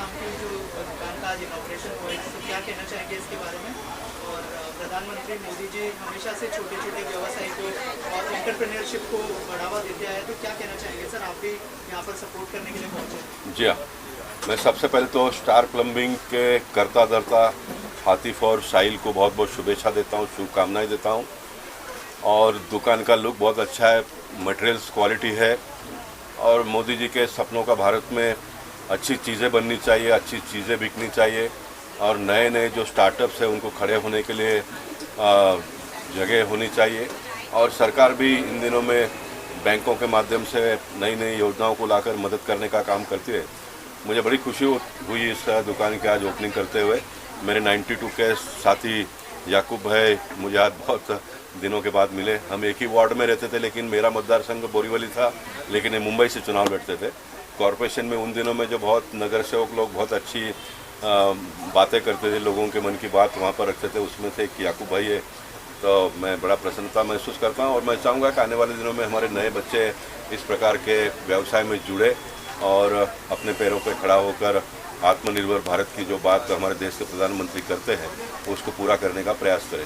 नाम की जो दुकान का आज इनॉग्रेशन हुआ है, तो क्या कहना चाहेंगे इसके बारे में? और प्रधानमंत्री मोदी जी हमेशा से छोटे छोटे व्यवसाय को और एंटरप्रेन्योरशिप को बढ़ावा देते आए, तो क्या कहना चाहेंगे सर? आप भी यहाँ पर सपोर्ट करने के लिए पहुँचे। जी हाँ, मैं सबसे पहले तो स्टार प्लम्बिंग के करता धरता हातिफ और साहिल को बहुत बहुत शुभेच्छा देता हूँ, शुभकामनाएं देता हूँ। और दुकान का लुक बहुत अच्छा है, मटेरियल्स क्वालिटी है और मोदी जी के सपनों का भारत में अच्छी चीज़ें बननी चाहिए, अच्छी चीज़ें बिकनी चाहिए और नए नए जो स्टार्टअप्स हैं उनको खड़े होने के लिए जगह होनी चाहिए। और सरकार भी इन दिनों में बैंकों के माध्यम से नई नई योजनाओं को लाकर मदद करने का काम करती है। मुझे बड़ी खुशी हुई इस दुकान की आज ओपनिंग करते हुए। मेरे 92 के साथी याकूब भाई मुझे आज बहुत दिनों के बाद मिले। हम एक ही वार्ड में रहते थे, लेकिन मेरा मतदार संघ बोरीवली था, लेकिन ये मुंबई से चुनाव लड़ते थे। कॉरपोरेशन में उन दिनों में जो बहुत नगर सेवक लोग बहुत अच्छी बातें करते थे, लोगों के मन की बात वहाँ पर रखते थे, उसमें से एक याकूब भाई है। तो मैं बड़ा प्रसन्नता महसूस करता हूँ और मैं चाहूँगा कि आने वाले दिनों में हमारे नए बच्चे इस प्रकार के व्यवसाय में जुड़े और अपने पैरों पर खड़ा होकर आत्मनिर्भर भारत की जो बात हमारे देश के प्रधानमंत्री करते हैं उसको पूरा करने का प्रयास करें।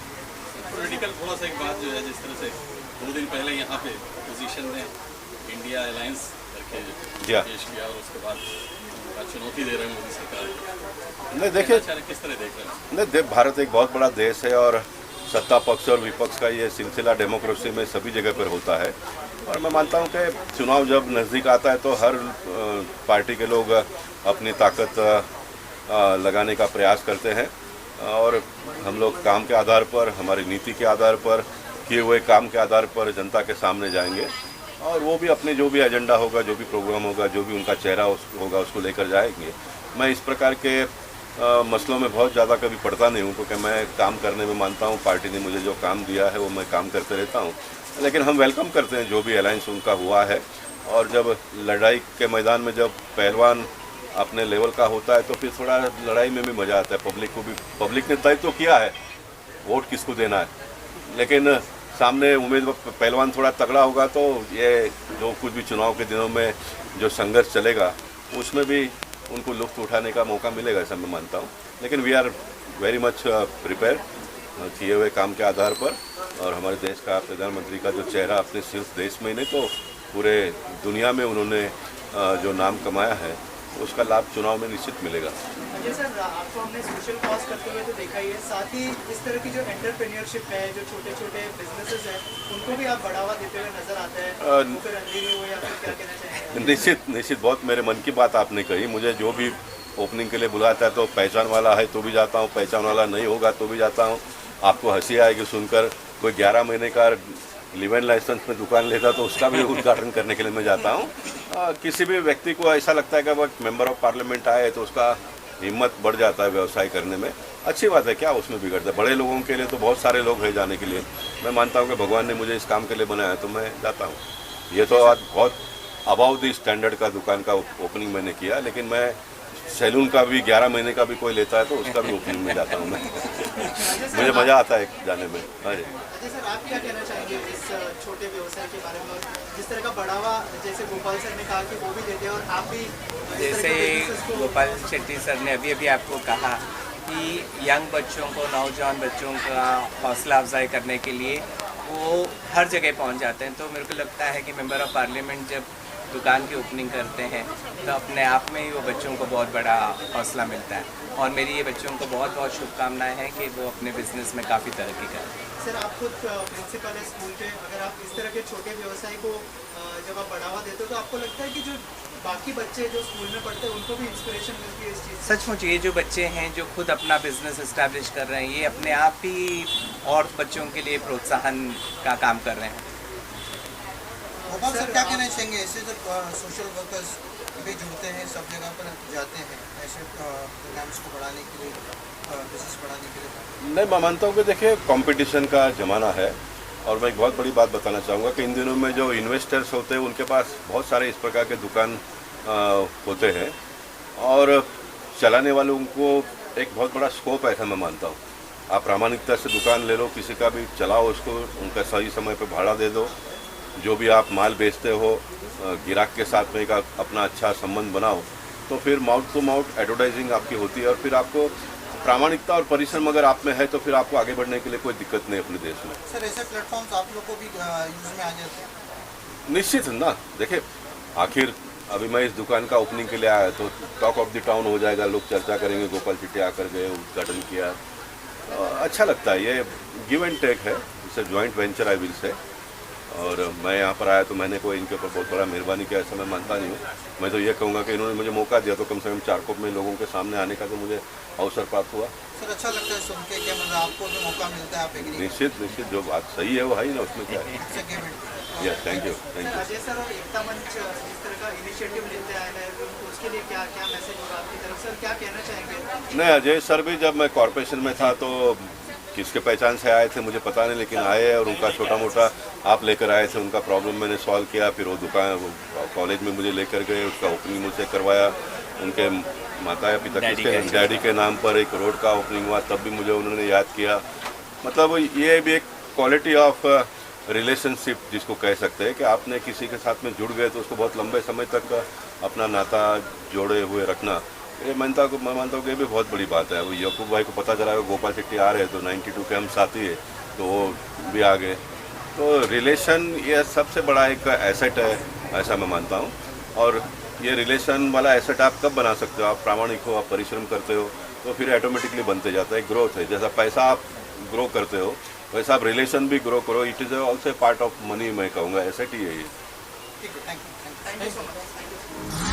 पॉलिटिकल थोड़ा सा एक बात जो है, जिस तरह से 2 दिन पहले यहाँ पे पोजीशन ने इंडिया अलायंस करके पेश किया और उसके बाद चुनौती दे रहे हैं मोदी सरकार। नहीं देखिए, किस तरह देख रहे हैं? नहीं, भारत एक बहुत बड़ा देश है और सत्ता पक्ष और विपक्ष का ये सिलसिला डेमोक्रेसी में सभी जगह पर होता है। और मैं मानता हूँ कि चुनाव जब नज़दीक आता है तो हर पार्टी के लोग अपनी ताकत लगाने का प्रयास करते हैं और हम लोग काम के आधार पर, हमारी नीति के आधार पर, किए हुए काम के आधार पर जनता के सामने जाएंगे और वो भी अपने जो भी एजेंडा होगा, जो भी प्रोग्राम होगा, जो भी उनका चेहरा होगा उसको लेकर जाएंगे। मैं इस प्रकार के मसलों में बहुत ज़्यादा कभी पड़ता नहीं हूँ, क्योंकि मैं काम करने में मानता हूँ पार्टी ने मुझे जो काम दिया है वो मैं काम करते रहता हूँ। लेकिन हम वेलकम करते हैं जो भी अलायंस उनका हुआ है। और जब लड़ाई के मैदान में जब पहलवान अपने लेवल का होता है तो फिर थोड़ा लड़ाई में भी मज़ा आता है। पब्लिक ने तय तो किया है वोट किसको देना है, लेकिन सामने उम्मीदवार पहलवान थोड़ा तगड़ा होगा तो ये जो कुछ भी चुनाव के दिनों में जो संघर्ष चलेगा उसमें भी उनको लुत्फ उठाने का मौका मिलेगा, ऐसा मैं मानता हूँ। लेकिन we are very much prepare किए हुए काम के आधार पर। और हमारे देश का प्रधानमंत्री का जो चेहरा अपने सिर्फ देश में नहीं तो पूरे दुनिया में उन्होंने जो नाम कमाया है उसका लाभ चुनाव में निश्चित मिलेगा। जी सर, आपको हमने सोशल कॉज करते हुए तो देखा ही है, साथ ही इस तरह की जो एंटरप्रेन्योरशिप है, जो छोटे छोटे बिजनेसेस हैं, उनको भी आप बढ़ावा देते हुए नजर आते हैं, तो फिर अंधेरी हो या फिर क्या कहना चाहेंगे? निश्चित बहुत मेरे मन की बात आपने कही। मुझे जो भी ओपनिंग के लिए बुलाता है तो पहचान वाला है तो भी जाता हूँ, पहचान वाला नहीं होगा तो भी जाता हूँ। आपको हंसी आएगी सुनकर, कोई 11 महीने का लिव-इन लाइसेंस में दुकान लेता तो उसका भी उद्घाटन करने के लिए मैं जाता हूँ। किसी भी व्यक्ति को ऐसा लगता है कि अगर मेंबर ऑफ पार्लियामेंट आए तो उसका हिम्मत बढ़ जाता है व्यवसाय करने में। अच्छी बात है, क्या उसमें बिगड़ता है? बड़े लोगों के लिए तो बहुत सारे लोग हैं जाने के लिए। मैं मानता हूँ कि भगवान ने मुझे इस काम के लिए बनाया तो मैं जाता हूँ। ये तो आज बहुत अबाउ द स्टैंडर्ड का दुकान का ओपनिंग मैंने किया, लेकिन मैं सैलून का भी 11 महीने का भी कोई लेता है तो उसका भी ओपनिंग में जाता हूँ मैं। मुझे मज़ा आता है जाने में। हाँ जी सर, आप क्या कहना चाहेंगे इस छोटे व्यवसाय के बारे में, जिस तरह का बढ़ावा जैसे गोपाल सर ने कहा कि वो भी देते हैं और आप भी जैसे गोपाल शेट्टी सर ने अभी आपको कहा कि यंग बच्चों को, नौजवान बच्चों का हौसला अफजाई करने के लिए वो हर जगह पहुंच जाते हैं। तो मेरे को लगता है कि मेंबर ऑफ पार्लियामेंट जब दुकान की ओपनिंग करते हैं तो अपने आप में ही वो बच्चों को बहुत बड़ा हौसला मिलता है। और मेरी ये बच्चों को बहुत बहुत शुभकामनाएं हैं कि वो अपने बिजनेस में काफ़ी तरक्की करें। सर, आप खुद प्रिंसिपल है स्कूल के, अगर आप इस तरह के छोटे व्यवसाय को जब आप बढ़ावा देते हो तो आपको लगता है कि जो बाकी बच्चे जो स्कूल में पढ़ते हैं उनको भी इंस्पिरेशन मिलती है इस चीज़? सचमुच ये जो बच्चे हैं जो खुद अपना बिजनेस इस्टेब्लिश कर रहे हैं, ये अपने आप ही और बच्चों के लिए प्रोत्साहन का काम कर रहे हैं। गोपाल सर, क्या कहना चाहेंगे ऐसे जब सोशल वर्कर्स भी जुड़ते हैं, सब जगह पर जाते हैं ऐसे प्रोग्राम्स को बढ़ाने के लिए, बिजनेस बढ़ाने के लिए? नहीं, मैं मानता हूँ कि देखिए कंपटीशन का ज़माना है और मैं एक बहुत बड़ी बात बताना चाहूँगा कि इन दिनों में जो इन्वेस्टर्स होते हैं उनके पास बहुत सारे इस प्रकार के दुकान होते हैं और चलाने वालों को एक बहुत बड़ा स्कोप है, ऐसा मैं मानता हूँ। आप प्रामाणिकता से दुकान ले लो, किसी का भी चलाओ, उसको उनका सही समय पे भाड़ा दे दो, जो भी आप माल बेचते हो ग्राहक के साथ में एक अपना अच्छा संबंध बनाओ, तो फिर माउथ टू माउथ एडवर्टाइजिंग आपकी होती है और फिर आपको प्रामाणिकता और परिश्रम अगर आप में है तो फिर आपको आगे बढ़ने के लिए कोई दिक्कत नहीं अपने देश में। सर ऐसे प्लेटफॉर्म्स आप लोग को भी यूज में आ जाते हैं? निश्चित है ना। देखिए आखिर अभी मैं इस दुकान का ओपनिंग के लिए आया तो टॉक ऑफ द टाउन हो जाएगा, लोग चर्चा करेंगे गोपाल शेट्टी आकर गए, उद्घाटन किया, अच्छा लगता है। ये गिव एंड टेक है, इसे joint venture I will say. और मैं यहाँ पर आया तो मैंने कोई इनके ऊपर बहुत बड़ा मेहरबानी किया ऐसा मैं मानता नहीं हूँ। मैं तो ये कहूँगा कि इन्होंने मुझे मौका दिया तो कम से कम चारकोप में लोगों के सामने आने का तो मुझे अवसर प्राप्त हुआ। सर अच्छा लगता है सुन के, क्या मतलब आपको जो मौका मिलता है आप एग्री? निश्चित जो बात सही है वो है ही ना, उसमें क्या है। Yes, thank you. Ajay sir और एकता मंच इस तरह का इनिशिएटिव लेते आए हैं, उसके लिए क्या क्या मैसेज होगा आपकी तरफ से, क्या कहना चाहेंगे? नहीं, अजय सर भी जब मैं कॉरपोरेशन में था तो किसके पहचान से आए थे मुझे पता नहीं, लेकिन आए और उनका छोटा मोटा आप लेकर आए थे, उनका प्रॉब्लम मैंने सॉल्व किया। फिर वो दुकान कॉलेज में मुझे लेकर गए, उसका ओपनिंग मुझसे करवाया। उनके माता या पिता के डैडी के नाम पर एक रोड का ओपनिंग हुआ, तब भी मुझे उन्होंने याद किया। मतलब ये भी एक क्वालिटी ऑफ रिलेशनशिप जिसको कह सकते हैं कि आपने किसी के साथ में जुड़ गए तो उसको बहुत लंबे समय तक अपना नाता जोड़े हुए रखना, ये मैं मानता हूँ कि ये भी बहुत बड़ी बात है। वो यकूब भाई को पता चला कि गोपाल शेट्टी आ रहे हैं तो 92 के हम साथी है तो वो भी आ गए। तो रिलेशन ये सबसे बड़ा एक एसेट है ऐसा मैं मानता हूँ। और ये रिलेशन वाला एसेट आप कब बना सकते हो? आप प्रामाणिक हो, आप परिश्रम करते हो तो फिर ऑटोमेटिकली बनते जाता है। ग्रोथ है, जैसा पैसा आप ग्रो करते हो वैसा आप रिलेशन भी ग्रो करो। It is also part of money, मैं कहूँगा एसेट ही है ये। ठीक है, thank you. Thank you so much.